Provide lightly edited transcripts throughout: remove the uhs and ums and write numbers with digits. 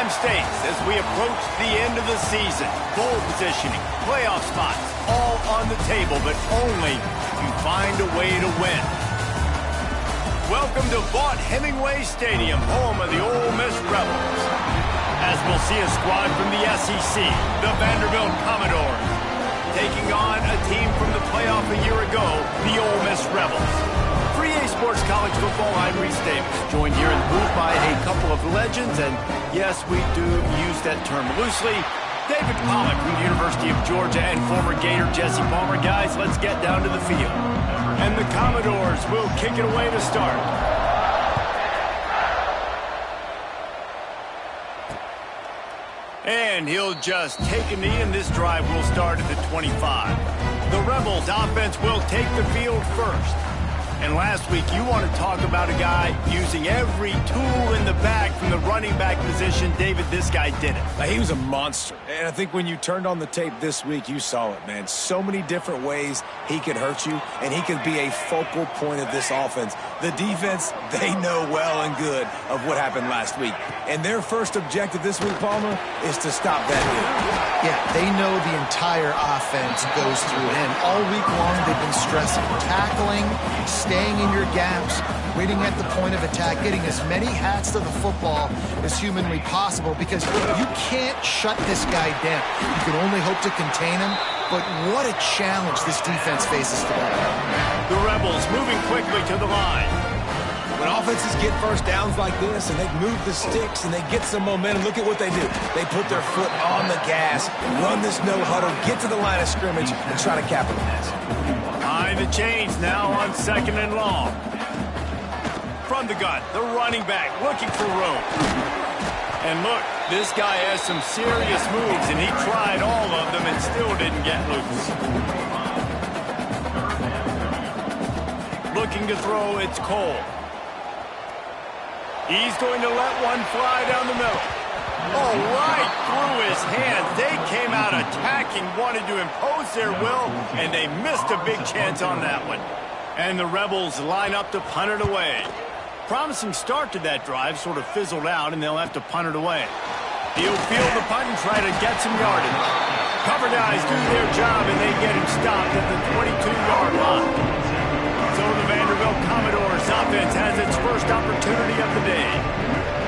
Time states as we approach the end of the season. Bowl positioning, playoff spots, all on the table, but only to find a way to win. Welcome to Vaught-Hemingway Stadium, home of the Ole Miss Rebels. As we'll see a squad from the SEC, the Vanderbilt Commodores, taking on a team from the playoff a year ago, the Ole Miss Rebels. For EA Sports College Football, I'm Reese Davis, joined here in the booth by a couple of legends, and yes, we do use that term loosely. David Pollack from the University of Georgia and former Gator Jesse Palmer. Guys, let's get down to the field. And the Commodores will kick it away to start. And he'll just take a knee, and this drive will start at the 25. The Rebels offense will take the field first. And last week, you want to talk about a guy using every tool in the bag from the running back position. David, this guy did it. He was a monster. And I think when you turned on the tape this week, you saw it, man. So many different ways he could hurt you, and he could be a focal point of this offense. The defense, they know well and good of what happened last week. And their first objective this week, Palmer, is to stop that hit. Yeah, they know the entire offense goes through him. All week long, they've been stressing tackling, staying in your gaps, waiting at the point of attack, getting as many hats to the football as humanly possible, because you can't shut this guy down. You can only hope to contain him, but what a challenge this defense faces today. The Rebels moving quickly to the line. When offenses get first downs like this and they move the sticks and they get some momentum, look at what they do. They put their foot on the gas, run this no huddle, get to the line of scrimmage, and try to capitalize. Behind the chains now on 2nd and long. From the gun, the running back looking for room. And look, this guy has some serious moves, and he tried all of them and still didn't get loose. Looking to throw, it's Cole. He's going to let one fly down the middle. Oh, right through his hands. They came out attacking, wanted to impose their will, and they missed a big chance on that one. And the Rebels line up to punt it away. Promising start to that drive, sort of fizzled out, and they'll have to punt it away. He'll field the punt and try to get some yardage. Cover guys do their job, and they get him stopped at the 22-yard line. So the Vanderbilt Commodores offense has its first opportunity of the day.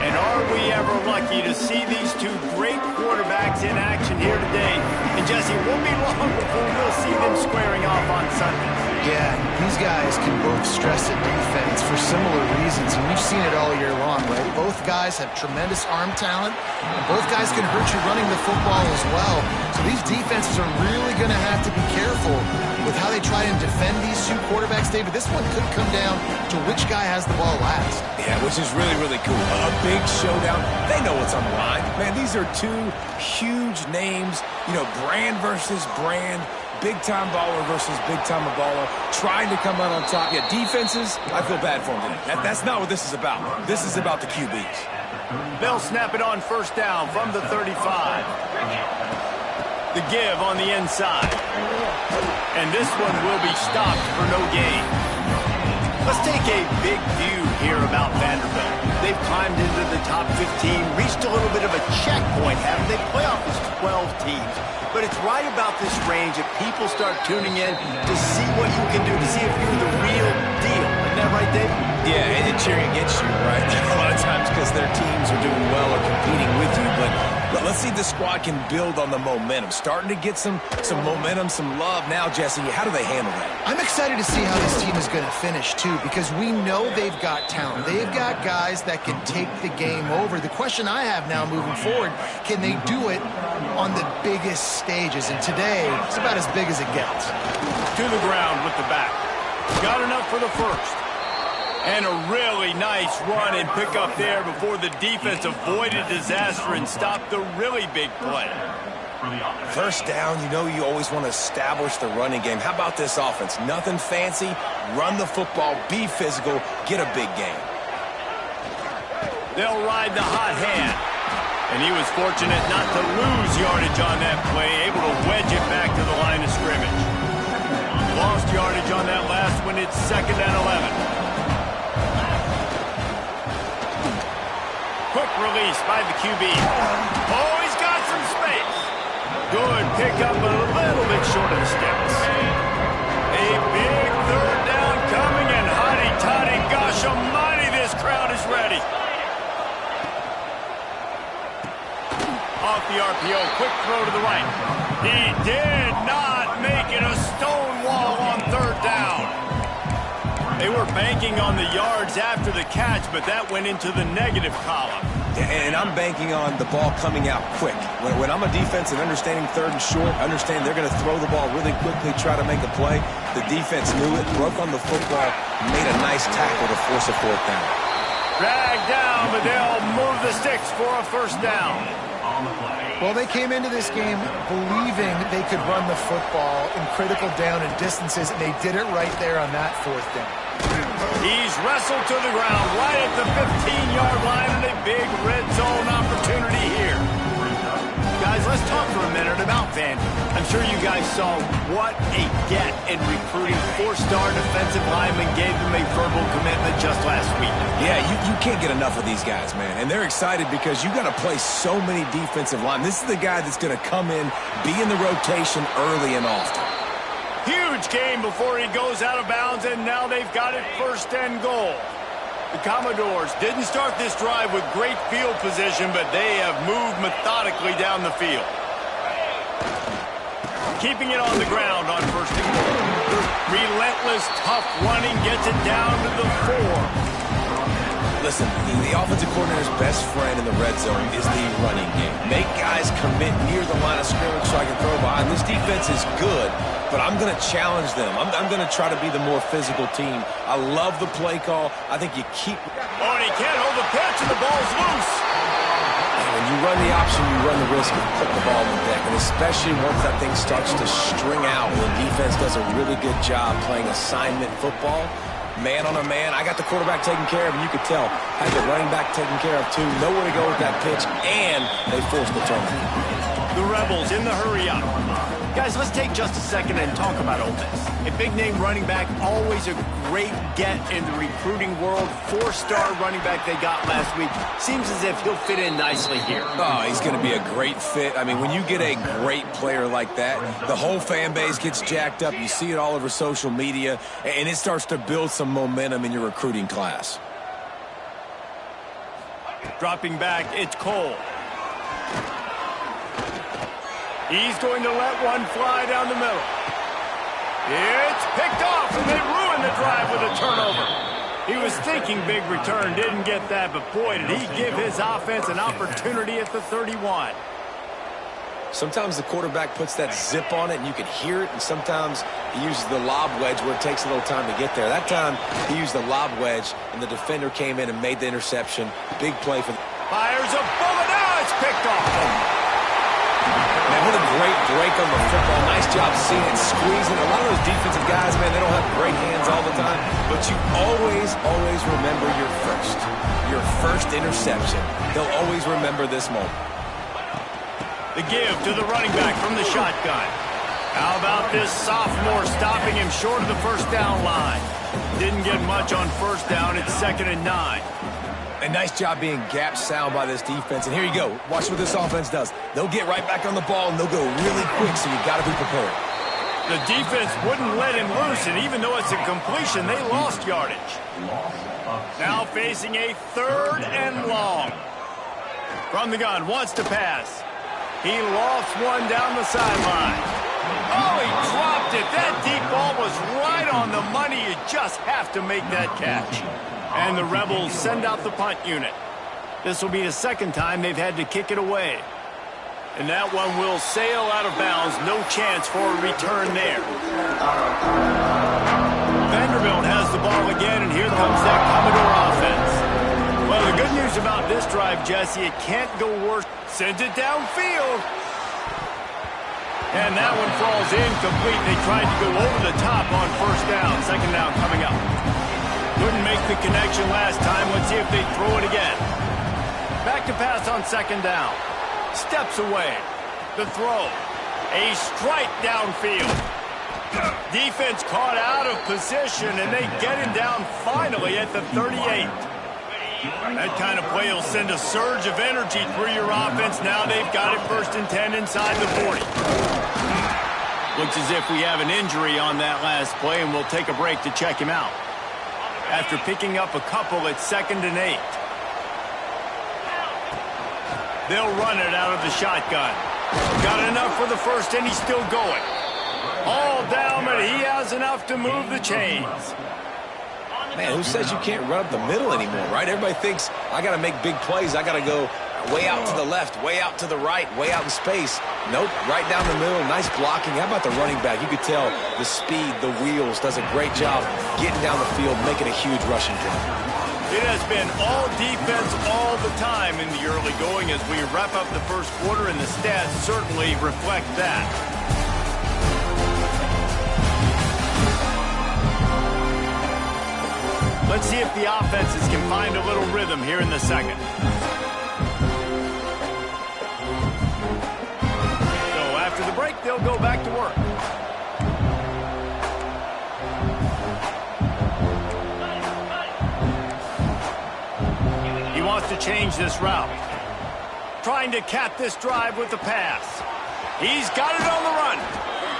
And are we ever lucky to see these two great quarterbacks in action here today? And Jesse, it won't be long before we'll see them squaring off on Sunday. Yeah, these guys can both stress at defense for similar reasons, and we've seen it all year long, right? Both guys have tremendous arm talent, and both guys can hurt you running the football as well. So these defenses are really going to have to be careful with how they try and defend these two quarterbacks, David. This one could come down to which guy has the ball last. Yeah, which is really, really cool. A big showdown. They know what's on the line. Man, these are two huge names. You know, brand versus brand. Big-time baller versus big-time baller, trying to come out on top. Yeah, defenses, I feel bad for them today. That's not what this is about. This is about the QBs. They'll snap it on first down from the 35. The give on the inside. And this one will be stopped for no gain. Let's take a big view here about Vanderbilt. They've climbed into the top 15, reached a little bit of a checkpoint, haven't they? Playoff is 12 teams. But it's right about this range that people start tuning in to see what you can do, to see if you're the real deal. Isn't that right, Dave? Yeah, and cheering against you, right? A lot of times because their teams are doing well or competing with you. But let's see if the squad can build on the momentum. Starting to get some momentum, some love. Now, Jesse, how do they handle that? I'm excited to see how this team is going to finish, too, because we know they've got talent. They've got guys that can take the game over. The question I have now moving forward, can they do it on the biggest stages? And today, it's about as big as it gets. To the ground with the back. Got enough for the first. And a really nice run and pick up there before the defense avoided disaster and stopped the really big play. First down, you know you always want to establish the running game. How about this offense? Nothing fancy. Run the football, be physical, get a big game. They'll ride the hot hand. And he was fortunate not to lose yardage on that play, able to wedge it back to the line of scrimmage. Lost yardage on that last one. It's 2nd and 11. Quick release by the QB. Oh, he's got some space. Good pickup, but a little bit short of the sticks. A big third down coming, and hotty-toddy, gosh almighty, this crowd is ready. Off the RPO, quick throw to the right. He did not make it a stone wall on third down. They were banking on the yards after the catch, but that went into the negative column. And I'm banking on the ball coming out quick. When I'm a defense and understanding third and short, understand they're going to throw the ball really quickly, try to make a play. The defense knew it, broke on the football, made a nice tackle to force a fourth down. Dragged down, but they'll move the sticks for a first down. Well, they came into this game believing they could run the football in critical down and distances, and they did it right there on that fourth down. He's wrestled to the ground right at the 15-yard line, and a big red zone opportunity here. Guys, let's talk for a minute about Vandy. I'm sure you guys saw what a get in recruiting. Four-star defensive lineman gave them a verbal commitment just last week. Yeah, you can't get enough of these guys, man. And they're excited because you got to play so many defensive linemen. This is the guy that's going to come in, be in the rotation early and often. Huge game before he goes out of bounds, and now they've got it first and goal. The Commodores didn't start this drive with great field position, but they have moved methodically down the field. Keeping it on the ground on first and goal. Relentless, tough running gets it down to the 4. Listen, the offensive coordinator's best friend in the red zone is the running game. Make guys commit near the line of scrimmage so I can throw behind. This defense is good, but I'm going to challenge them. I'm going to try to be the more physical team. I love the play call. I think you keep... Oh, and he can't hold the pitch, and the ball's loose. When you run the option, you run the risk of putting the ball on the deck, and especially once that thing starts to string out, the defense does a really good job playing assignment football. Man on a man, I got the quarterback taken care of, and you could tell. Had the running back taken care of, too. Nowhere to go with that pitch, and they forced the turnover. The Rebels in the hurry-up. Guys, let's take just a second and talk about Ole Miss. A big-name running back, always a great get in the recruiting world. Four-star running back they got last week. Seems as if he'll fit in nicely here. Oh, he's going to be a great fit. I mean, when you get a great player like that, the whole fan base gets jacked up. You see it all over social media, and it starts to build some momentum in your recruiting class. Dropping back, it's Cole. He's going to let one fly down the middle. It's picked off, and they ruin the drive with a turnover. He was thinking big return, didn't get that, but boy, did he give his offense an opportunity at the 31. Sometimes the quarterback puts that zip on it, and you can hear it, and sometimes he uses the lob wedge where it takes a little time to get there. That time, he used the lob wedge, and the defender came in and made the interception. Big play for... Fires a bullet. Now it's picked off. Man, what a great break on the football. Nice job seeing it, squeezing. A lot of those defensive guys, man, they don't have great hands all the time, but you always remember your first interception. They'll always remember this moment. The give to the running back from the shotgun. How about this sophomore stopping him short of the first down line? Didn't get much on first down. It's 2nd and 9. A nice job being gap sound by this defense. And here you go. Watch what this offense does. They'll get right back on the ball, and they'll go really quick, so you got to be prepared. The defense wouldn't let him loose, and even though it's a completion, they lost yardage. Now facing a 3rd and long. From the gun, wants to pass. He lofts one down the sideline. Oh, he dropped it. That deep ball was right on the money. You just have to make that catch. And the Rebels send out the punt unit. This will be the 2nd time they've had to kick it away. And that one will sail out of bounds. No chance for a return there. Vanderbilt has the ball again, and here comes that Commodore offense. Well, the good news about this drive, Jesse, it can't go worse. Sends it downfield. And that one falls incomplete. They tried to go over the top on first down. 2nd down coming up. Couldn't make the connection last time. Let's see if they throw it again. Back to pass on 2nd down. Steps away. The throw. A strike downfield. Defense caught out of position, and they get him down finally at the 38. That kind of play will send a surge of energy through your offense. Now they've got it 1st and 10 inside the 40. Looks as if we have an injury on that last play, and we'll take a break to check him out. After picking up a couple at 2nd and 8. They'll run it out of the shotgun. Got enough for the first, and he's still going. All down, but he has enough to move the chains. Man, who says you can't run up the middle anymore, right? Everybody thinks, I got to make big plays. I got to go way out to the left, way out to the right, way out in space. Nope, right down the middle. Nice blocking. How about the running back? You could tell the speed, the wheels, does a great job getting down the field, making a huge rushing play. It has been all defense all the time in the early going as we wrap up the first quarter, and the stats certainly reflect that. Let's see if the offenses can find a little rhythm here in the second. So after the break, they'll go back to work. He wants to change this route. Trying to cap this drive with the pass. He's got it on the run.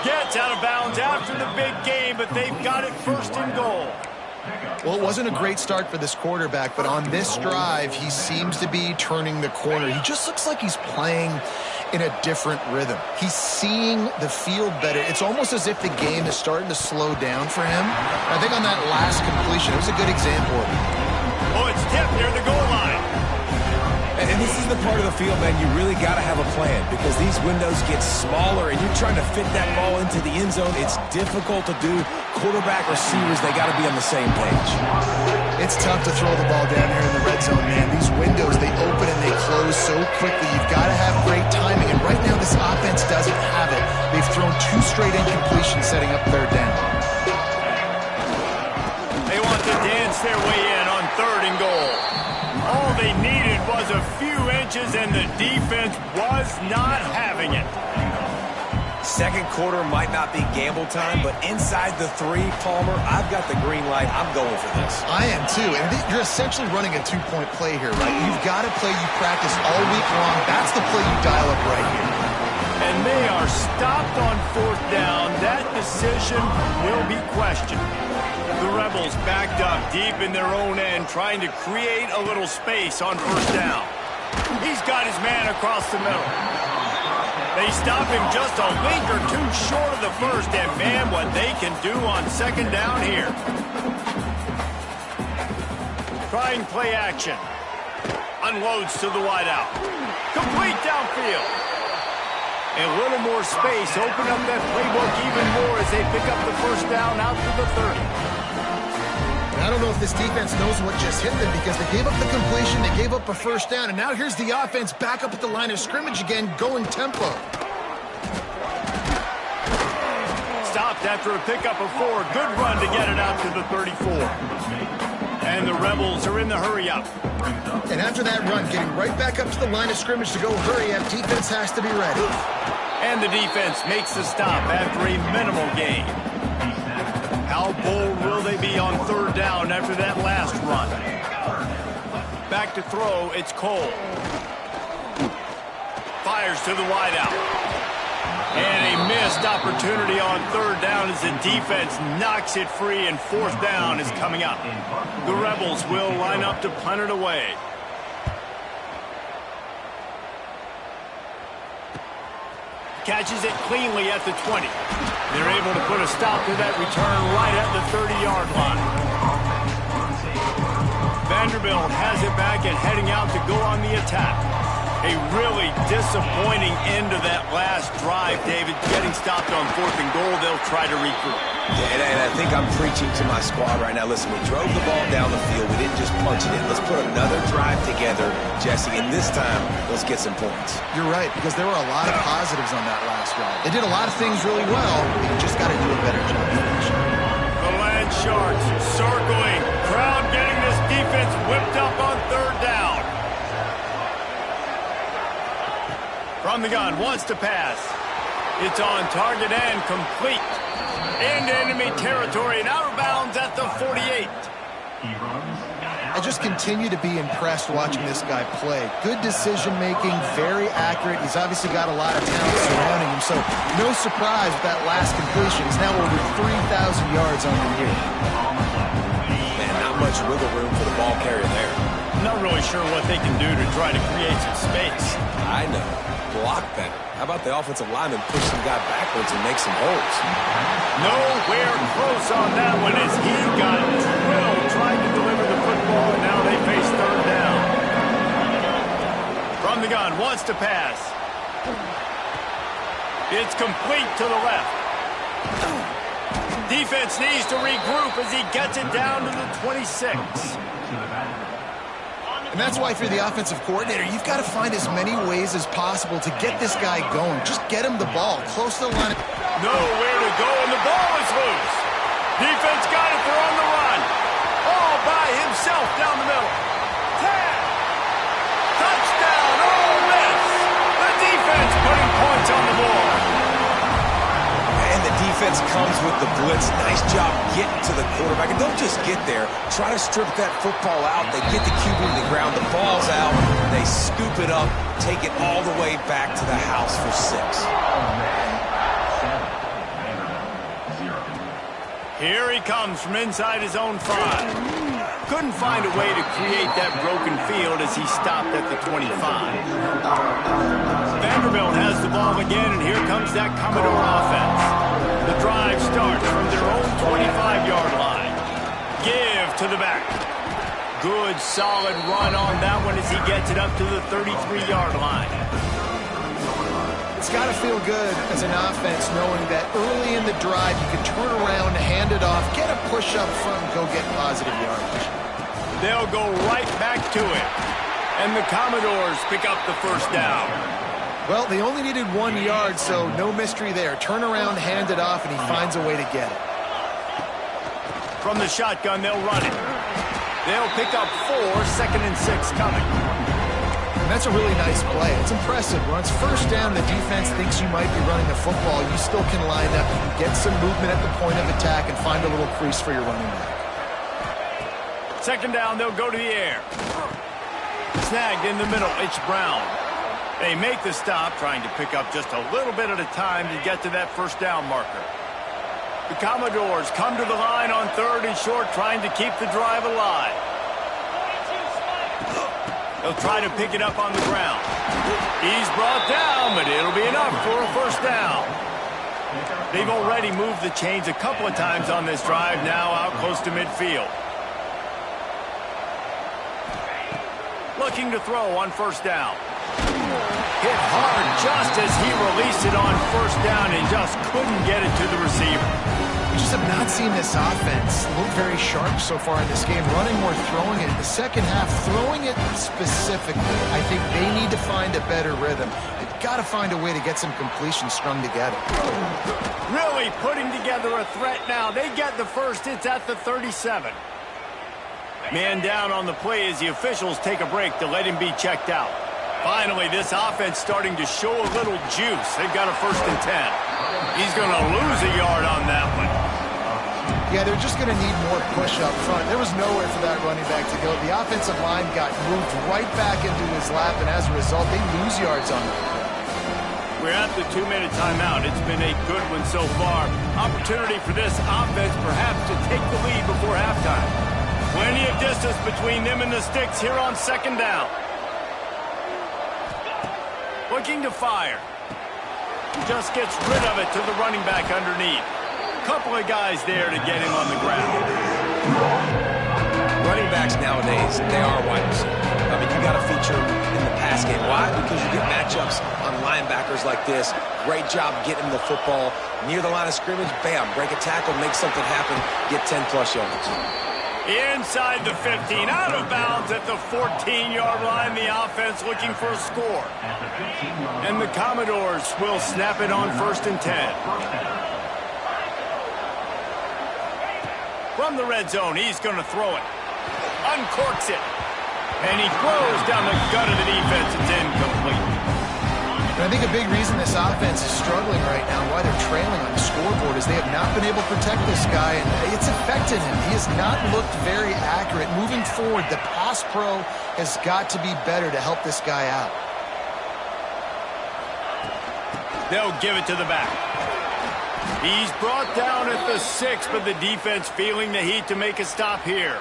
Gets out of bounds after the big game, but they've got it 1st and goal. Well, it wasn't a great start for this quarterback, but on this drive, he seems to be turning the corner. He just looks like he's playing in a different rhythm. He's seeing the field better. It's almost as if the game is starting to slow down for him. I think on that last completion, it was a good example of it. Oh, it's tipped near the goal line. And this is the part of the field, man, you really got to have a plan because these windows get smaller and you're trying to fit that ball into the end zone. It's difficult to do. Quarterback, receivers, they got to be on the same page. It's tough to throw the ball down here in the red zone, man. These windows, they open and they close so quickly. You've got to have great timing, and right now this offense doesn't have it. They've thrown 2 straight incompletions setting up 3rd down. They want to dance their way in on 3rd and goal. All they needed was a few inches, and the defense was not having it. Second quarter might not be gamble time, but inside the 3, Palmer, I've got the green light. I'm going for this. I am too, and you're essentially running a 2-point play here, right? You've got a play you practice all week long. That's the play you dial up right here. And they are stopped on 4th down. That decision will be questioned. The Rebels backed up deep in their own end, trying to create a little space on 1st down. He's got his man across the middle. They stop him just a link or 2 short of the first, and man, what they can do on 2nd down here. Trying play action. Unloads to the wideout. Complete downfield. A little more space. Open up that playbook even more as they pick up the 1st down out to the 30. I don't know if this defense knows what just hit them because they gave up the completion, they gave up a 1st down, and now here's the offense back up at the line of scrimmage again, going tempo. Stopped after a pickup of 4. Good run to get it out to the 34. And the Rebels are in the hurry-up. And after that run, getting right back up to the line of scrimmage to go hurry-up, defense has to be ready. And the defense makes the stop after a minimal gain. How bold will they be on 3rd down after that last run? Back to throw, it's Cole. Fires to the wideout. And a missed opportunity on 3rd down as the defense knocks it free, and 4th down is coming up. The Rebels will line up to punt it away. Catches it cleanly at the 20. They're able to put a stop to that return right at the 30-yard line. Vanderbilt has it back and heading out to go on the attack. A really disappointing end to that last drive, David. Getting stopped on 4th and goal, they'll try to regroup. Yeah, and I think I'm preaching to my squad right now. Listen, we drove the ball down the field. We didn't just punch it in. Let's put another drive together, Jesse, and this time, let's get some points. You're right, because there were a lot of positives on that last drive. They did a lot of things really well. You just got to do a better job finishing. The Land Sharks circling. Crowd getting this defense whipped up on 3rd down. From the gun, wants to pass. It's on target and complete. Into enemy territory and out of bounds at the 48. I just continue to be impressed watching this guy play. Good decision-making, very accurate. He's obviously got a lot of talent surrounding him, so no surprise with that last completion. He's now over 3,000 yards on the year. Man, not much wiggle room for the ball carrier there. Not really sure what they can do to try to create some space. I know. Block better. How about the offensive lineman push some guy backwards and make some holes? Nowhere close on that one as he got drilled trying to deliver the football, and now they face third down. From the gun, wants to pass. It's complete to the left. Defense needs to regroup as he gets it down to the 26. And that's why if you're the offensive coordinator, you've got to find as many ways as possible to get this guy going. Just get him the ball close to the line. Nowhere to go, and the ball is loose. Defense got it. They're on the run. All by himself down the middle. 10. Touchdown, Ole Miss. The defense putting points on the board. And the defense comes with the blitz. Nice job getting to the quarterback. And don't just get there. Try to strip that football out. They get the QB to the ground. The ball's out. They scoop it up, take it all the way back to the house for 6. Here he comes from inside his own 5. Couldn't find a way to create that broken field as he stopped at the 25. Vanderbilt has the ball again, and here comes that Commodore offense. The drive starts from their own 25-yard line. Give to the back. Good, solid run on that one as he gets it up to the 33-yard line. It's got to feel good as an offense knowing that early in the drive you can turn around, hand it off, get a push up front, and go get positive yardage. They'll go right back to it. And the Commodores pick up the first down. Well, they only needed 1 yard, so no mystery there. Turn around, hand it off, and he finds a way to get it. From the shotgun, they'll run it. They'll pick up 4, 2nd and 6 coming. And that's a really nice play. It's impressive. When it's first down, the defense thinks you might be running the football. You still can line up. You can get some movement at the point of attack and find a little crease for your running back. 2nd down, they'll go to the air. Snagged in the middle, it's Brown. They make the stop, trying to pick up just a little bit at a time to get to that first down marker. The Commodores come to the line on 3rd and short, trying to keep the drive alive. They'll try to pick it up on the ground. He's brought down, but it'll be enough for a first down. They've already moved the chains a couple of times on this drive, now out close to midfield. Looking to throw on first down. Hit hard just as he released it on first down and just couldn't get it to the receiver. We just have not seen this offense look very sharp so far in this game. Running more, throwing it. In the second half, throwing it specifically, I think they need to find a better rhythm. They've got to find a way to get some completion strung together. Really putting together a threat now. They get the first. It's at the 37. Man down on the play as the officials take a break to let him be checked out. Finally, this offense starting to show a little juice. They've got a 1st and 10. He's going to lose a yard on that one. Yeah, they're just going to need more push up front. There was nowhere for that running back to go. The offensive line got moved right back into his lap, and as a result, they lose yards on it. We're at the 2-minute timeout. It's been a good one so far. Opportunity for this offense perhaps to take the lead before halftime. Plenty of distance between them and the sticks here on 2nd down. Looking to fire. Just gets rid of it to the running back underneath. Couple of guys there to get him on the ground. Running backs nowadays, they are wide receivers. I mean, you got to feature in the pass game. Why? Because you get matchups on linebackers like this. Great job getting the football near the line of scrimmage. Bam, break a tackle, make something happen, get 10-plus yards. Inside the 15, out of bounds at the 14-yard line. The offense looking for a score. And the Commodores will snap it on 1st and 10. From the red zone, he's going to throw it. Uncorks it. And he throws down the gut of the defense. It's incomplete. And I think a big reason this offense is struggling right now, why they're trailing on the scoreboard, is they have not been able to protect this guy. And it's affected in him. He has not looked very accurate. Moving forward, the pass pro has got to be better to help this guy out. They'll give it to the back. He's brought down at the 6, but the defense feeling the heat to make a stop here.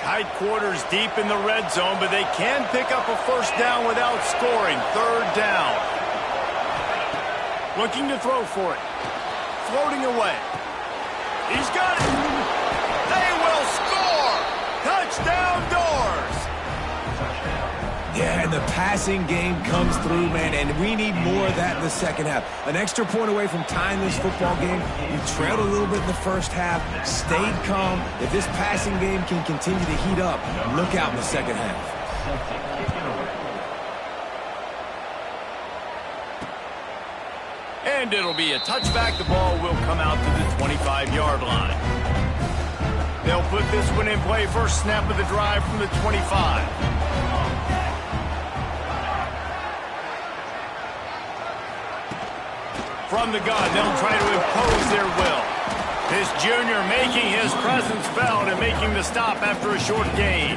Tight quarters deep in the red zone, but they can pick up a first down without scoring. Third down. Looking to throw for it. Floating away. He's got it. They will score. Touchdown Doors. Yeah, and the passing game comes through, man, and we need more of that in the second half. An extra point away from tying this football game. You trailed a little bit in the first half, stayed calm. If this passing game can continue to heat up, look out in the second half. And it'll be a touchback. The ball will come out to the 25-yard line. They'll put this one in play. First snap of the drive from the 25. From the gun, they'll try to impose their will. This junior making his presence felt and making the stop after a short gain.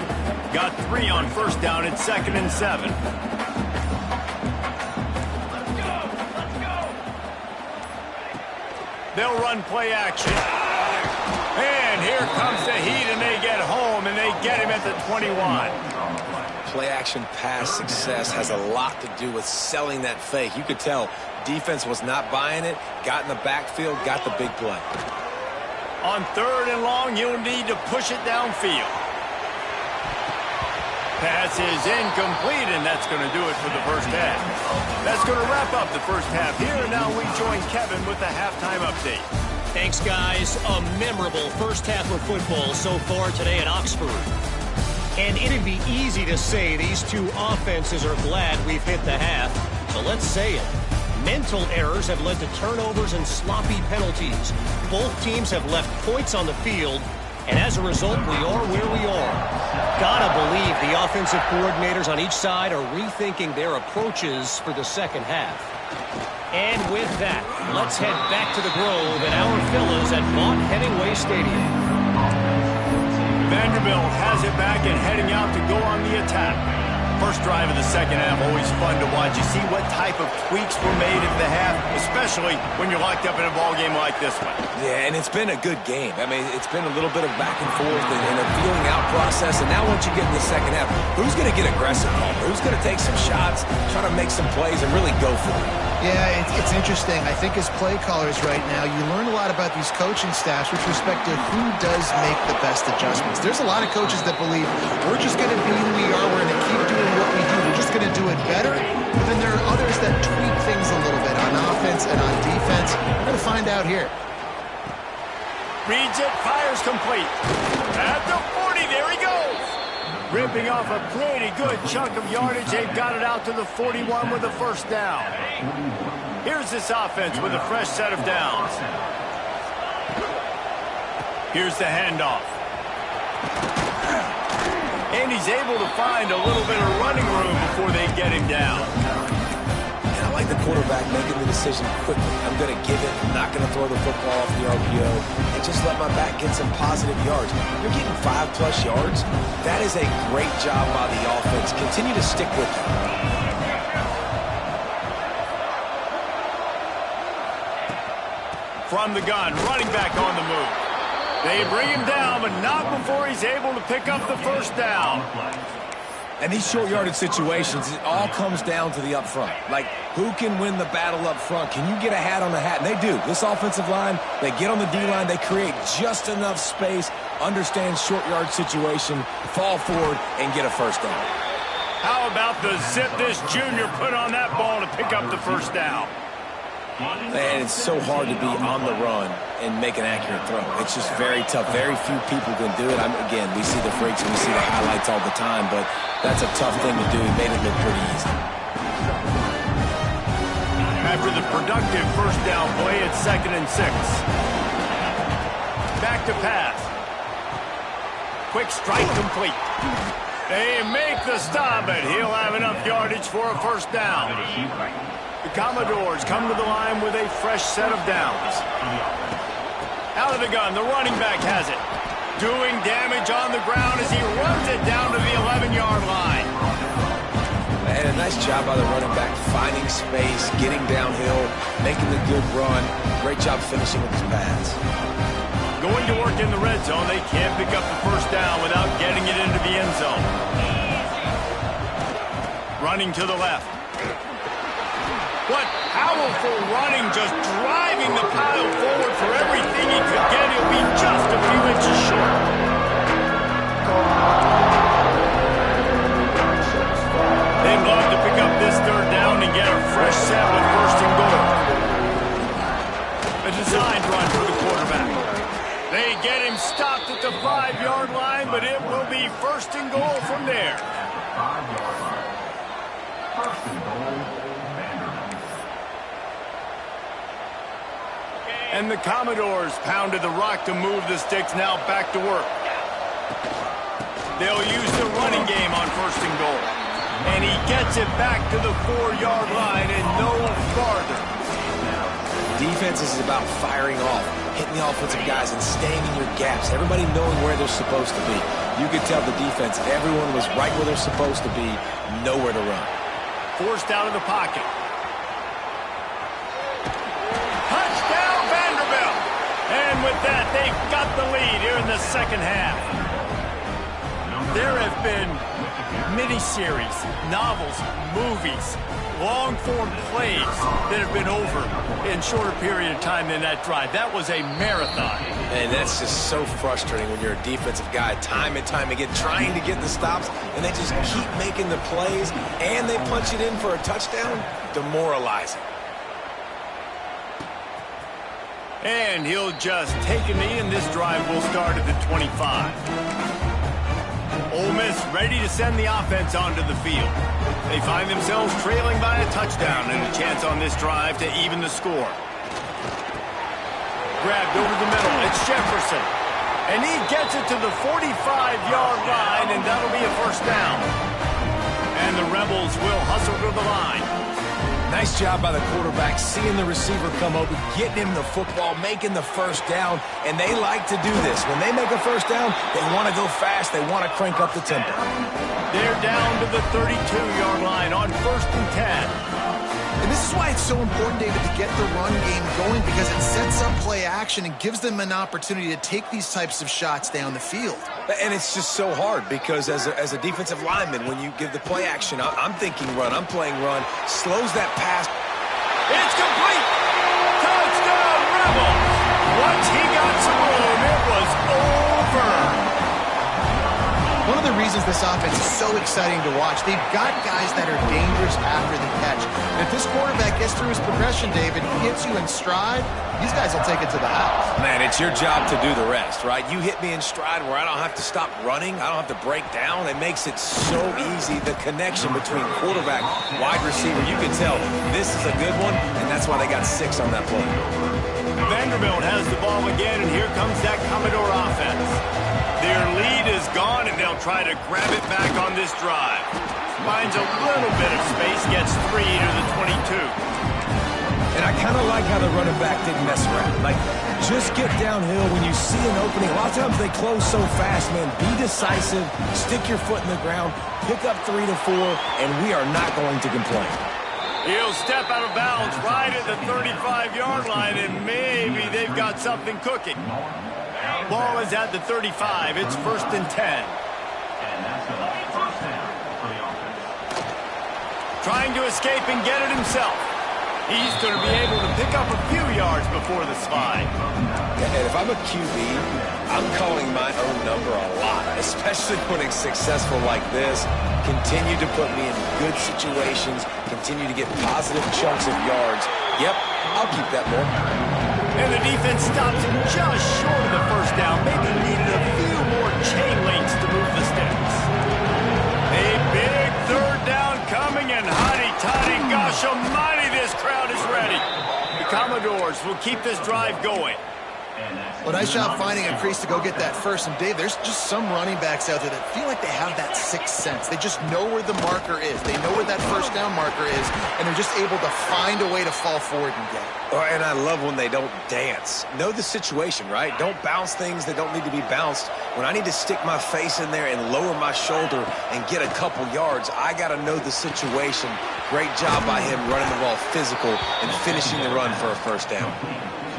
Got 3 on first down at 2nd and 7. They'll run play action. And here comes the heat, and they get home, and they get him at the 21. Play-action pass success has a lot to do with selling that fake. You could tell defense was not buying it, got in the backfield, got the big play. On 3rd and long, you'll need to push it downfield. Pass is incomplete, and that's going to do it for the first half. That's going to wrap up the first half here, and now we join Kevin with the halftime update. Thanks, guys. A memorable first half of football so far today at Oxford. And it'd be easy to say these two offenses are glad we've hit the half. So let's say it. Mental errors have led to turnovers and sloppy penalties. Both teams have left points on the field, and as a result, we are where we are. Gotta believe the offensive coordinators on each side are rethinking their approaches for the second half. And with that, let's head back to the Grove and our fellas at Vaught Hemingway Stadium. Vanderbilt has it back and heading out to go on the attack. First drive of the second half, always fun to watch. You see what type of tweaks were made at the half, especially when you're locked up in a ball game like this one. Yeah, and it's been a good game. I mean, it's been a little bit of back and forth and a feeling out process. And now once you get in the second half, who's going to get aggressive, Palmer? Who's going to take some shots, try to make some plays, and really go for it? Yeah, it's interesting. I think as play callers right now, you learn a lot about these coaching staffs with respect to who does make the best adjustments. There's a lot of coaches that believe we're just going to be who we are. We're going to keep doing what we do. We're just going to do it better. But then there are others that tweak things a little bit on offense and on defense. We're going to find out here. Reads it, fires complete. At the 40, there he goes. Ripping off a pretty good chunk of yardage. They've got it out to the 41 with a first down. Here's this offense with a fresh set of downs. Here's the handoff. And he's able to find a little bit of running room before they get him down. And I like the quarterback making the decision quickly. I'm going to give it. I'm not going to throw the football off the RPO and just let my back get some positive yards. You're getting 5+ yards. That is a great job by the offense. Continue to stick with it. From the gun, running back on the move. They bring him down, but not before he's able to pick up the first down. And these short yardage situations, it all comes down to the up front. Like, who can win the battle up front? Can you get a hat on the hat? And they do. This offensive line, they get on the D-line, they create just enough space, understand short yard situation, fall forward, and get a first down. How about the zip this junior put on that ball to pick up the first down? And it's so hard to be on the run and make an accurate throw. It's just very tough. Very few people can do it. Again, we see the freaks and we see the highlights all the time, but that's a tough thing to do. He made it look pretty easy. After the productive first down play, it's 2nd and 6. Back to pass. Quick strike complete. They make the stop, but he'll have enough yardage for a first down. The Commodores come to the line with a fresh set of downs. Out of the gun, the running back has it. Doing damage on the ground as he runs it down to the 11-yard line. And a nice job by the running back, finding space, getting downhill, making the good run. Great job finishing with his pass. Going to work in the red zone, they can't pick up the first down without getting it into the end zone. Running to the left. What powerful running, just driving the pile forward for everything he could get. He'll be just a few inches short. They'd love to pick up this third down and get a fresh set with first and goal. A designed run for the quarterback. They get him stopped at the 5-yard line, but it will be first and goal from there. And the Commodores pounded the rock to move the sticks, now back to work. They'll use the running game on first and goal. And he gets it back to the 4-yard line and no farther. Defense is about firing off, hitting the offensive guys and staying in your gaps. Everybody knowing where they're supposed to be. You could tell the defense, everyone was right where they're supposed to be, nowhere to run. Forced out of the pocket. Touchdown, Vanderbilt! And with that, they've got the lead here in the second half. There have been miniseries, novels, movies, long-form plays that have been over in shorter period of time than that drive. That was a marathon. And that's just so frustrating when you're a defensive guy, time and time again, trying to get the stops, and they just keep making the plays, and they punch it in for a touchdown. Demoralizing. And he'll just take a knee, and this drive will start at the 25. Ole Miss ready to send the offense onto the field. They find themselves trailing by a touchdown and a chance on this drive to even the score. Grabbed over the middle, it's Jefferson. And he gets it to the 45-yard line, and that'll be a first down. And the Rebels will hustle to the line. Nice job by the quarterback, seeing the receiver come open, getting him the football, making the first down, and they like to do this. When they make a first down, they want to go fast, they want to crank up the tempo. They're down to the 32-yard line on first and 10. And this is why it's so important, David, to get the run game going, because it sets up play action and gives them an opportunity to take these types of shots down the field. And it's just so hard because as a defensive lineman, when you give the play action, I'm thinking run, I'm playing run, slows that pass. It's complete! Touchdown, Rebels! Once he got some room, it was over. One of the reasons this offense is so exciting to watch, they've got guys that are dangerous after the catch. And if this quarterback gets through his progression, David, hits you in stride, these guys will take it to the house. Man, it's your job to do the rest, right? You hit me in stride where I don't have to stop running. I don't have to break down. It makes it so easy, the connection between quarterback, wide receiver. You can tell this is a good one, and that's why they got 6 on that play. Vanderbilt has the ball again, and here comes that Commodore offense. Their lead is gone, and they'll try to grab it back on this drive. Finds a little bit of space, gets 3 to the 22. And I kind of like how the running back didn't mess around. Like, just get downhill when you see an opening. A lot of times they close so fast, man. Be decisive, stick your foot in the ground, pick up 3 to 4, and we are not going to complain. He'll step out of bounds right at the 35-yard line, and maybe they've got something cooking. Ball is at the 35. It's first and 10. Trying to escape and get it himself. He's going to be able to pick up a few yards before the slide. And if I'm a QB, I'm calling my own number a lot, especially when it's successful like this. Continue to put me in good situations. Continue to get positive chunks of yards. Yep, I'll keep that more. And the defense stops him just short of the first down. Maybe needed a few more chain links to move the sticks. A big third down coming, and hotty-toddy, gosh almighty, this crowd is ready. The Commodores will keep this drive going. Well, nice job finding a crease to go get that first. And, Dave, there's just some running backs out there that feel like they have that sixth sense. They just know where the marker is. They know where that first down marker is, and they're just able to find a way to fall forward and get it. And I love when they don't dance. Know the situation, right? Don't bounce things that don't need to be bounced. When I need to stick my face in there and lower my shoulder and get a couple yards, I got to know the situation. Great job by him running the ball physical and finishing the run for a first down.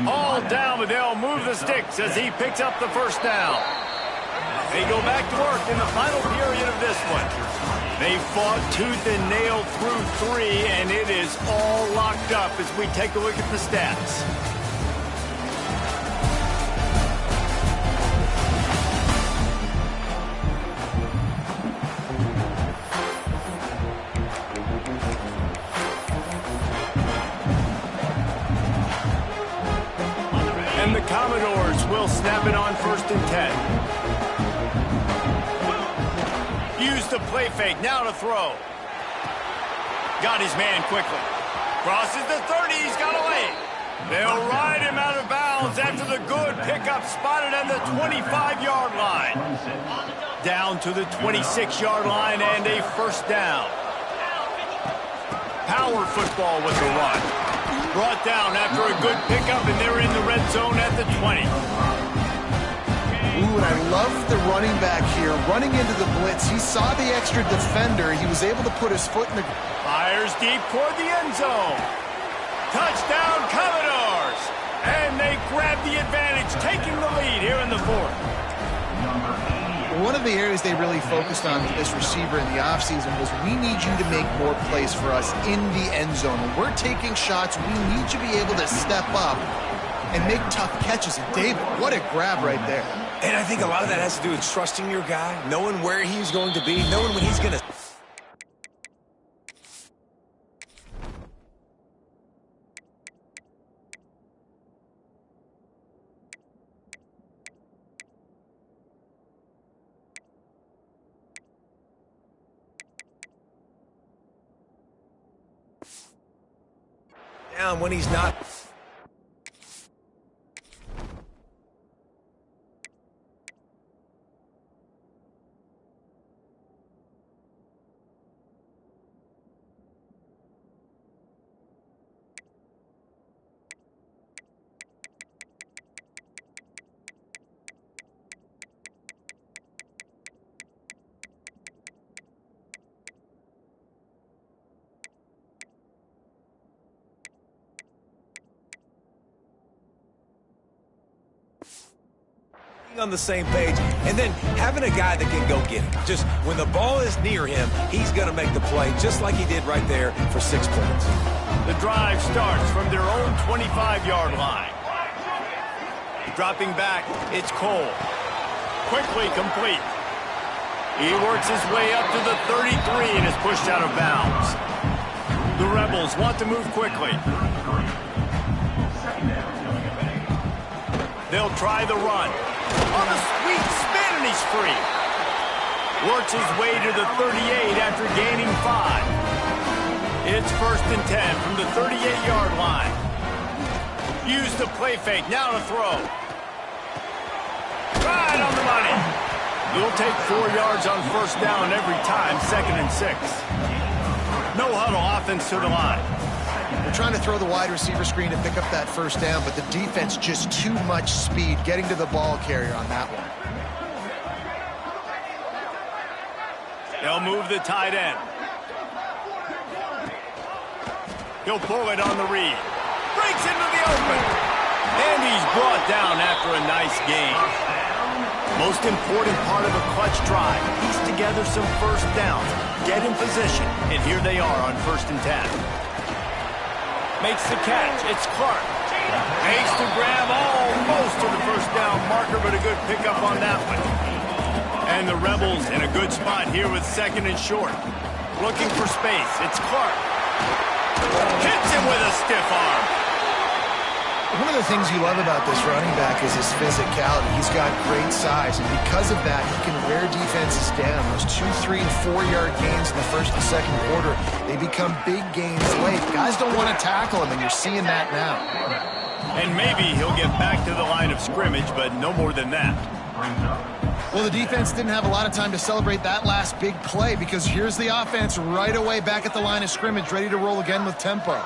All down, but they'll move the sticks as he picks up the first down. They go back to work in the final period of this one. They fought tooth and nail through 3, and it is all locked up as we take a look at the stats. And the Commodores will snap it on 1st and 10. Use the play fake, now to throw. Got his man quickly. Crosses the 30, he's got a lane. They'll ride him out of bounds after the good pickup spotted on the 25-yard line. Down to the 26-yard line and a first down. Power football with the run. Brought down after a good pickup, and they're in the red zone at the 20. Ooh, and I love the running back here. Running into the blitz, he saw the extra defender. He was able to put his foot in the... Fires deep toward the end zone. Touchdown, Commodores! And they grab the advantage, taking the lead here in the 4th. One of the areas they really focused on with this receiver in the offseason was we need you to make more plays for us in the end zone. When we're taking shots, we need you to be able to step up and make tough catches. And David, what a grab right there. And I think a lot of that has to do with trusting your guy, knowing where he's going to be, knowing when he's going to... down when he's not... on the same page, and then having a guy that can go get it. Just when the ball is near him, he's going to make the play, just like he did right there for 6 points. The drive starts from their own 25-yard line. Dropping back, it's Cole. Quickly complete. He works his way up to the 33 and is pushed out of bounds. The Rebels want to move quickly. They'll try the run. On a sweet spin, and he's free. Works his way to the 38 after gaining 5. It's 1st and 10 from the 38-yard line. Use the play fake, now to throw. Right on the money. He'll take 4 yards on first down every time, 2nd and 6. No huddle offense to the line. They're trying to throw the wide receiver screen to pick up that first down, but the defense just too much speed getting to the ball carrier on that one. They'll move the tight end. He'll pull it on the read. Breaks into the open. And he's brought down after a nice gain. Most important part of a clutch drive. Piece together some first downs. Get in position. And here they are on 1st and 10. Makes the catch. It's Clark. Makes the grab almost to the first down marker, but a good pickup on that one. And the Rebels in a good spot here with 2nd and short. Looking for space. It's Clark. Hits him with a stiff arm. One of the things you love about this running back is his physicality. He's got great size, and because of that, he can wear defenses down. Those 2, 3, and 4-yard gains in the 1st and 2nd quarter, they become big gains late. Guys don't want to tackle him, and you're seeing that now. And maybe he'll get back to the line of scrimmage, but no more than that. Well, the defense didn't have a lot of time to celebrate that last big play because here's the offense right away back at the line of scrimmage, ready to roll again with tempo.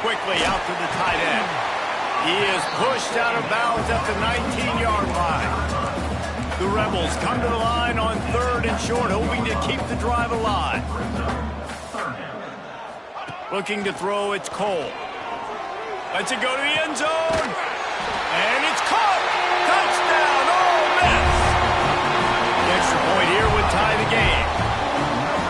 Quickly out to the tight end. He is pushed out of bounds at the 19-yard line. The Rebels come to the line on 3rd and short, hoping to keep the drive alive. Looking to throw, it's Cole. Lets it go to the end zone. And it's caught! Touchdown! Ole Miss! The extra point here would tie the game.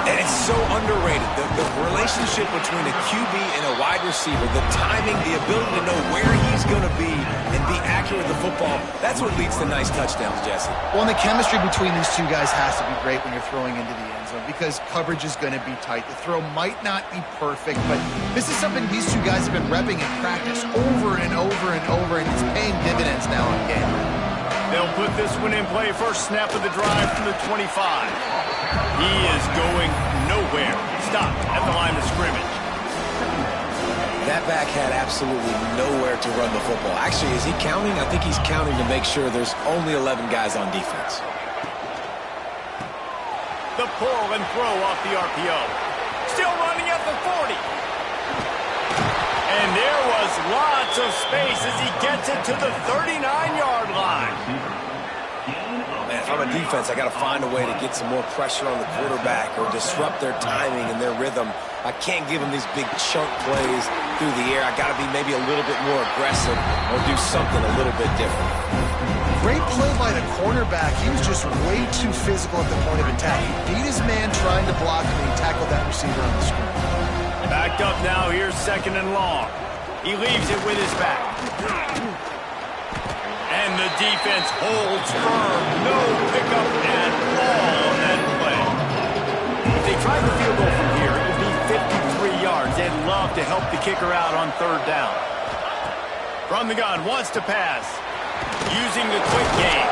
And it's so underrated. The relationship between a QB and a wide receiver, the timing, the ability to know where he's going to be and be accurate with the football, that's what leads to nice touchdowns, Jesse. Well, and the chemistry between these two guys has to be great when you're throwing into the end zone because coverage is going to be tight. The throw might not be perfect, but this is something these two guys have been repping in practice over and over and over, and it's paying dividends now in game. They'll put this one in play. First snap of the drive from the 25. He is going nowhere. Stopped at the line of scrimmage. That back had absolutely nowhere to run the football. Actually, is he counting? I think he's counting to make sure there's only 11 guys on defense. The pull and throw off the RPO. Still running at the 40. And there was lots of space as he gets it to the 39-yard line. Man, if I'm a defense, I got to find a way to get some more pressure on the quarterback or disrupt their timing and their rhythm. I can't give them these big chunk plays through the air. I got to be maybe a little bit more aggressive or do something a little bit different. Great play by the cornerback. He was just way too physical at the point of attack. He beat his man trying to block him, and he tackled that receiver on the screen. Backed up now. Here's 2nd and long. He leaves it with his back. And the defense holds firm. No pickup at all on that play. If they tried the field goal from here, it would be 53 yards. They'd love to help the kicker out on 3rd down. From the gun, wants to pass. Using the quick game.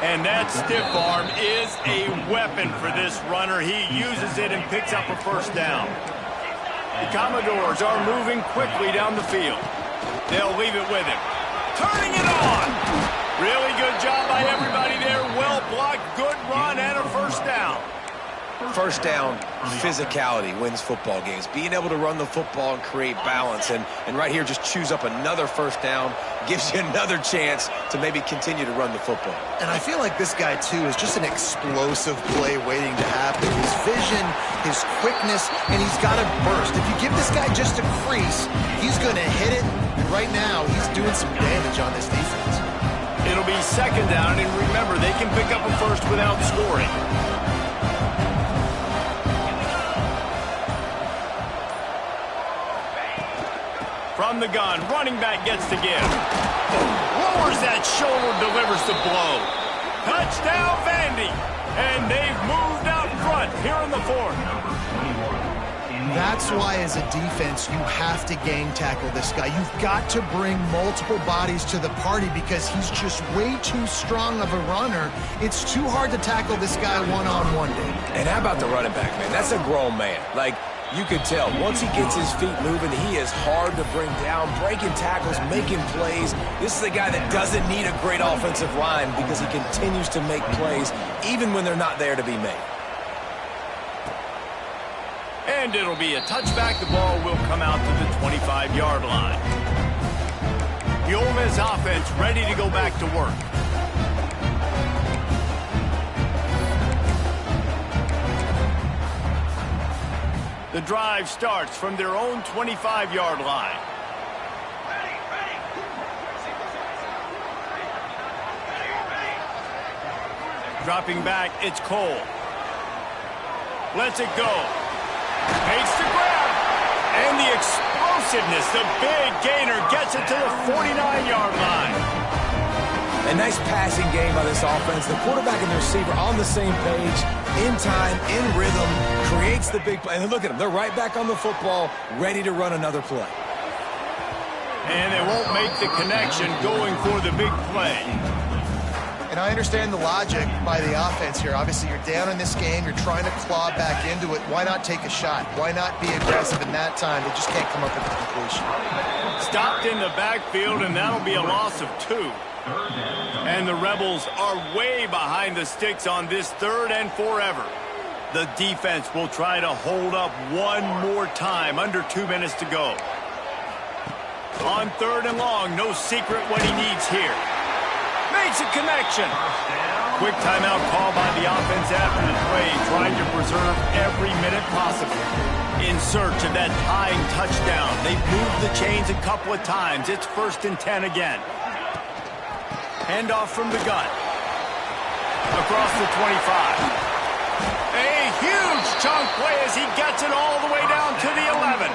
And that stiff arm is a weapon for this runner. He uses it and picks up a 1st down. The Commodores are moving quickly down the field. They'll leave it with him. Turning it on. Really good job by everybody there. Well blocked, good run, and a 1st down. 1st down, physicality wins football games. Being able to run the football and create balance. And right here, just choose up another 1st down. Gives you another chance to maybe continue to run the football. And I feel like this guy, too, is just an explosive play waiting to happen. His vision, his quickness, and he's got a burst. If you give this guy just a crease, he's going to hit it. And right now, he's doing some damage on this defense. It'll be 2nd down, and remember, they can pick up a 1st without scoring. From the gun, running back gets to give. Lowers that shoulder, delivers the blow. Touchdown, Vandy. And they've moved out front here in the 4th. That's why, as a defense, you have to gang tackle this guy. You've got to bring multiple bodies to the party because he's just way too strong of a runner. It's too hard to tackle this guy one-on-one, dude. And how about the running back, man? That's a grown man. Like, you could tell, once he gets his feet moving, he is hard to bring down, breaking tackles, making plays. This is a guy that doesn't need a great offensive line because he continues to make plays even when they're not there to be made. And it'll be a touchback. The ball will come out to the 25-yard line. The Ole Miss offense ready to go back to work. The drive starts from their own 25-yard line. Dropping back, it's Cole. Lets it go. Makes the grab. And the explosiveness, the big gainer gets it to the 49-yard line. A nice passing game by this offense. The quarterback and the receiver on the same page, in time, in rhythm, creates the big play. And look at them. They're right back on the football, ready to run another play. And they won't make the connection going for the big play. And I understand the logic by the offense here. Obviously, you're down in this game. You're trying to claw back into it. Why not take a shot? Why not be aggressive in that time? They just can't come up with the completion. Stopped in the backfield, and that'll be a loss of 2. And the Rebels are way behind the sticks on this 3rd and forever. The defense will try to hold up one more time. Under 2 minutes to go. On 3rd and long, no secret what he needs here. Makes a connection. Quick timeout call by the offense after the play, trying to preserve every minute possible. In search of that tying touchdown. They've moved the chains a couple of times. It's 1st and 10 again. Handoff from the gun. Across the 25. A huge chunk play as he gets it all the way down to the 11.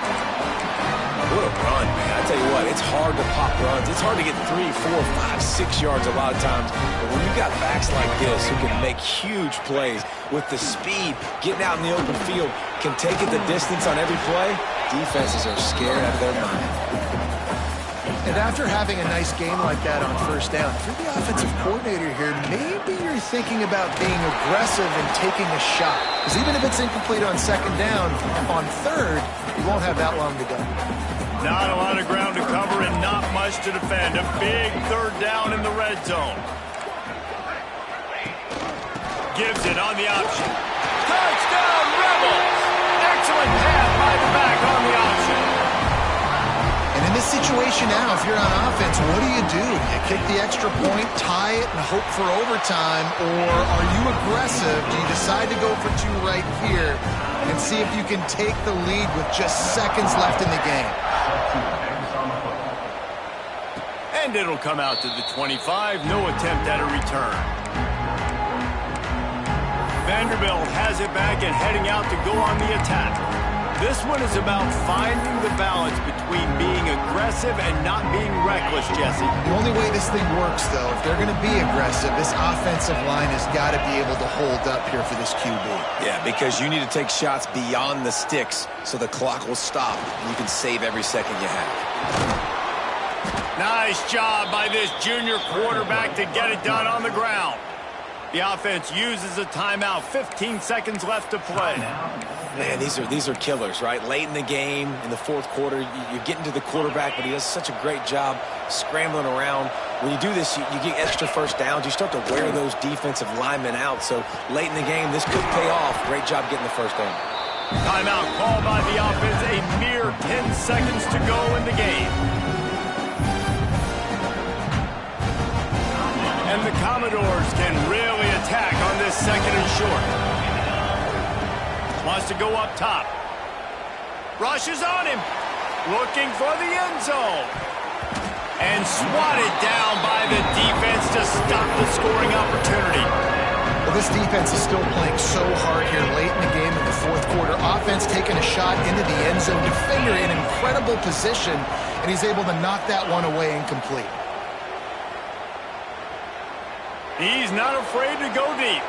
What a run, man. I tell you what, it's hard to pop runs. It's hard to get 3, 4, 5, 6 yards a lot of times. But when you've got backs like this who can make huge plays with the speed, getting out in the open field, can take it the distance on every play, defenses are scared out of their mind. And after having a nice game like that on 1st down, if you're the offensive coordinator here, maybe you're thinking about being aggressive and taking a shot. Because even if it's incomplete on 2nd down, on 3rd, you won't have that long to go. Not a lot of ground to cover and not much to defend. A big 3rd down in the red zone. Gives it on the option. Touchdown, Rebels! Excellent pass by the back on the option. And in this situation now, if you're on offense, what do? Do you kick the extra point, tie it, and hope for overtime? Or are you aggressive? Do you decide to go for 2 right here and see if you can take the lead with just seconds left in the game? And it'll come out to the 25. No attempt at a return. Vanderbilt has it back and heading out to go on the attack. This one is about finding the balance between being aggressive and not being reckless, Jesse. The only way this thing works, though, if they're going to be aggressive, this offensive line has got to be able to hold up here for this QB. Yeah, because you need to take shots beyond the sticks so the clock will stop and you can save every second you have. Nice job by this junior quarterback to get it done on the ground. The offense uses a timeout. 15 seconds left to play. Man, these are killers, right? Late in the game, in the 4th quarter, you're getting to the quarterback, but he does such a great job scrambling around. When you do this, you get extra 1st downs. You start to wear those defensive linemen out. So late in the game, this could pay off. Great job getting the 1st down. Timeout called by the offense. A mere 10 seconds to go in the game. And the Commodores can really attack on this 2nd and short. Wants to go up top. Rushes on him. Looking for the end zone. And swatted down by the defense to stop the scoring opportunity. Well, this defense is still playing so hard here late in the game in the 4th quarter. Offense taking a shot into the end zone. Defender in incredible position, and he's able to knock that one away incomplete. He's not afraid to go deep.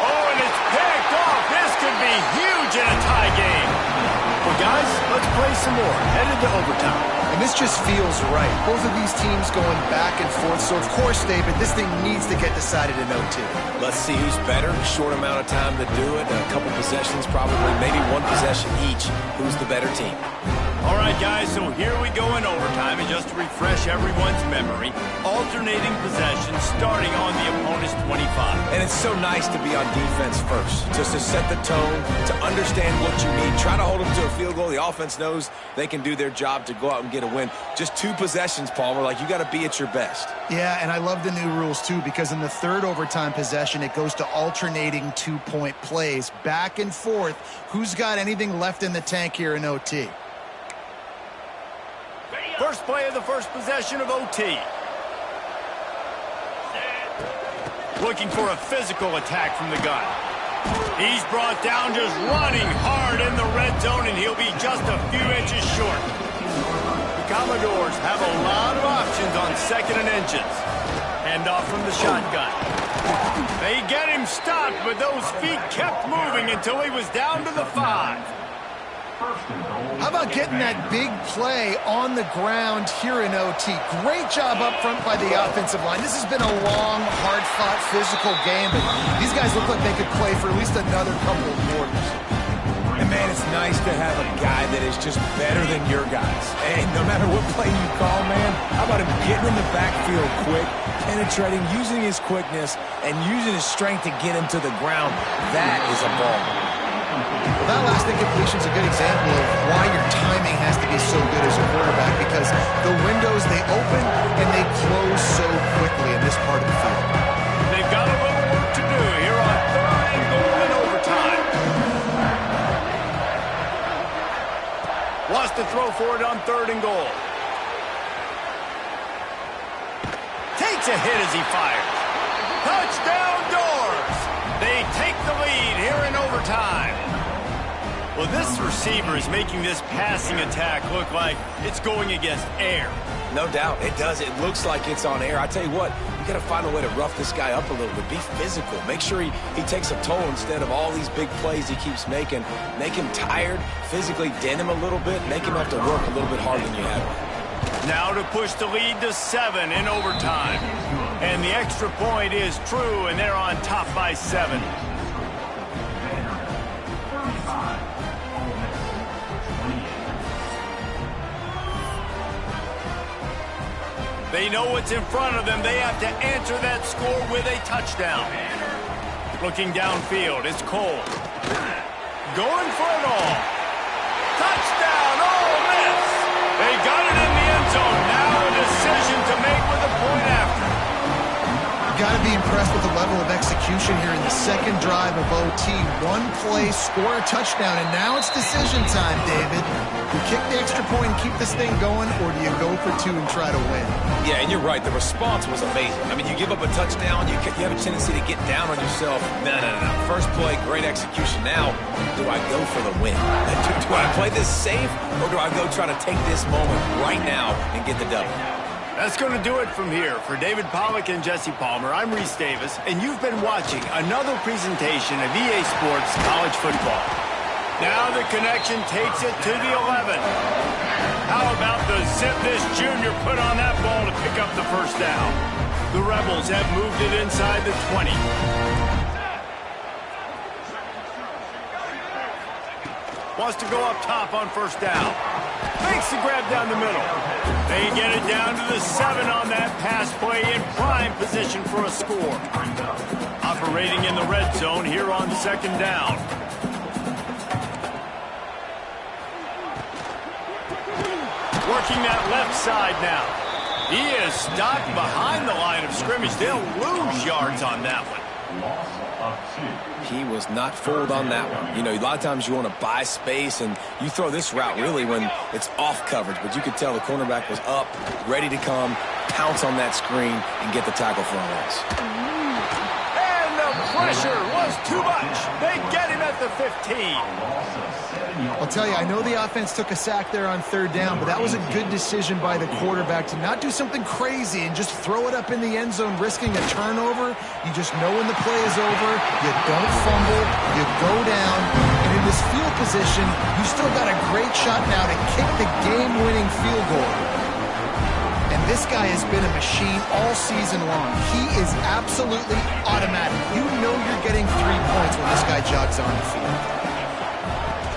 Oh, and it's picked off. This could be huge in a tie game. Well, guys, let's play some more. Headed to overtime. And this just feels right. Both of these teams going back and forth. So, of course, David, this thing needs to get decided in OT. Let's see who's better. Short amount of time to do it. A couple possessions, probably maybe 1 possession each. Who's the better team? All right, guys, so here we go in overtime. And just to refresh everyone's memory, alternating possessions starting on the opponent's 25. And it's so nice to be on defense first, just to set the tone, to understand what you need. Try to hold them to a field goal. The offense knows they can do their job to go out and get a win. Just 2 possessions, Palmer. Like, you got to be at your best. Yeah, and I love the new rules, too, because in the 3rd overtime possession, it goes to alternating 2-point plays. Back and forth. Who's got anything left in the tank here in OT? First play of the first possession of OT. Looking for a physical attack from the gun. He's brought down just running hard in the red zone, and he'll be just a few inches short. The Commodores have a lot of options on 2nd and inches. Handoff from the shotgun. They get him stopped, but those feet kept moving until he was down to the 5. How about getting that big play on the ground here in OT? Great job up front by the offensive line. This has been a long, hard-fought, physical game, but these guys look like they could play for at least another couple of quarters. And, man, it's nice to have a guy that is just better than your guys. And no matter what play you call, man, how about him getting in the backfield quick, penetrating, using his quickness, and using his strength to get him to the ground? That is a ball. Well, that last incompletion is a good example of why your timing has to be so good as a quarterback, because the windows, they open and they close so quickly in this part of the field. They've got a little work to do here on 3rd and goal in overtime. Wants to throw for it on 3rd and goal. Takes a hit as he fires. Touchdown Doors! They take the lead here in overtime. Well, this receiver is making this passing attack look like it's going against air. No doubt, it does. It looks like it's on air. I tell you what, you got to find a way to rough this guy up a little bit. Be physical. Make sure he takes a toll instead of all these big plays he keeps making. Make him tired, physically dent him a little bit, make him have to work a little bit harder than you have. Now to push the lead to 7 in overtime. And the extra point is true, and they're on top by 7. They know what's in front of them. They have to answer that score with a touchdown. Looking downfield, it's Cole. Going for it all. Touchdown, Ole Miss. They got it in the end zone. Now a decision to make with a point after. Got to be impressed with the level of execution here in the second drive of OT. One play, score a touchdown, and now it's decision time, David. Do you kick the extra point and keep this thing going, or do you go for 2 and try to win? Yeah, and you're right. The response was amazing. I mean, you give up a touchdown, you have a tendency to get down on yourself. No. First play, great execution. Now, do I go for the win? Do I play this safe, or do I go try to take this moment right now and get the W? That's going to do it from here. For David Pollack and Jesse Palmer, I'm Reese Davis, and you've been watching another presentation of EA Sports College Football. Now the connection takes it to the 11. How about the zip this junior put on that ball to pick up the first down? The Rebels have moved it inside the 20. Wants to go up top on first down. Makes the grab down the middle. They get it down to the 7 on that pass play in prime position for a score. Operating in the red zone here on 2nd down. Working that left side now. He is stopped behind the line of scrimmage. They'll lose yards on that one. He was not fooled on that one. You know, a lot of times you want to buy space, and you throw this route really when it's off coverage. But you could tell the cornerback was up, ready to come, pounce on that screen, and get the tackle for a loss. And the pressure was too much. They get him at the 15. I'll tell you, I know the offense took a sack there on 3rd down, but that was a good decision by the quarterback to not do something crazy and just throw it up in the end zone, risking a turnover. You just know when the play is over, you don't fumble, you go down, and in this field position, you still got a great shot now to kick the game-winning field goal. And this guy has been a machine all season long. He is absolutely automatic. You know you're getting 3 points when this guy jogs on the field.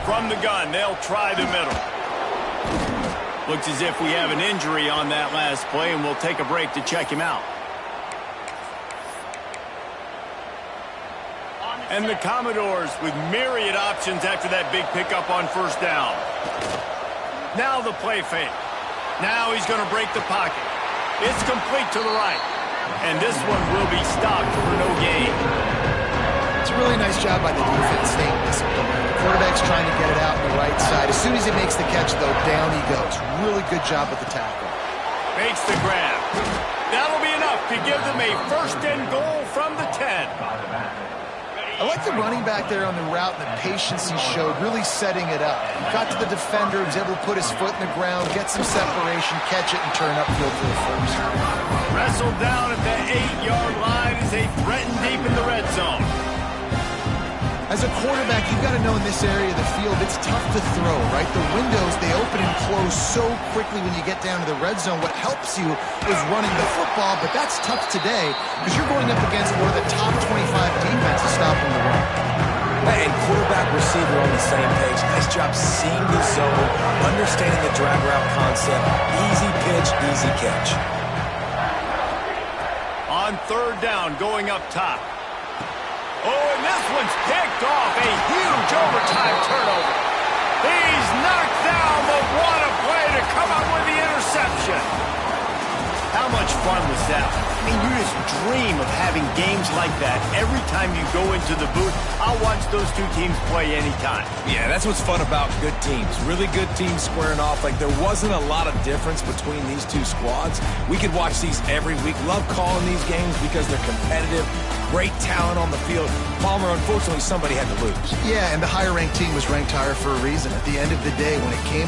From the gun, they'll try the middle. Looks as if we have an injury on that last play, and we'll take a break to check him out. And the Commodores with myriad options after that big pickup on first down. Now the play fake. Now he's going to break the pocket. It's complete to the right. And this one will be stopped for no gain. It's a really nice job by the defense staying disciplined. The quarterback's trying to get it out on the right side. As soon as he makes the catch, though, down he goes. Really good job with the tackle. Makes the grab. That'll be enough to give them a 1st and goal from the 10. I like the running back there on the route and the patience he showed, really setting it up. Got to the defender, was able to put his foot in the ground, get some separation, catch it, and turn upfield for the first. Wrestled down at the 8-yard line as they threaten deep in the red zone. As a quarterback, you've got to know in this area of the field, it's tough to throw, right? The windows, they open and close so quickly when you get down to the red zone. What helps you is running the football, but that's tough today because you're going up against one of the top 25 defenses stopping the run. And quarterback, receiver on the same page. Nice job seeing the zone, understanding the drag route concept. Easy pitch, easy catch. On third down, going up top. Oh, and this one's picked off. A huge overtime turnover. He's knocked down, but what a play to come up with the interception. How much fun was that? I mean, you just dream of having games like that every time you go into the booth. I'll watch those two teams play anytime. Yeah, that's what's fun about good teams. Really good teams squaring off. Like, there wasn't a lot of difference between these two squads. We could watch these every week. Love calling these games because they're competitive. Great talent on the field. Palmer, unfortunately, somebody had to lose. Yeah, and the higher-ranked team was ranked higher for a reason. At the end of the day, when it came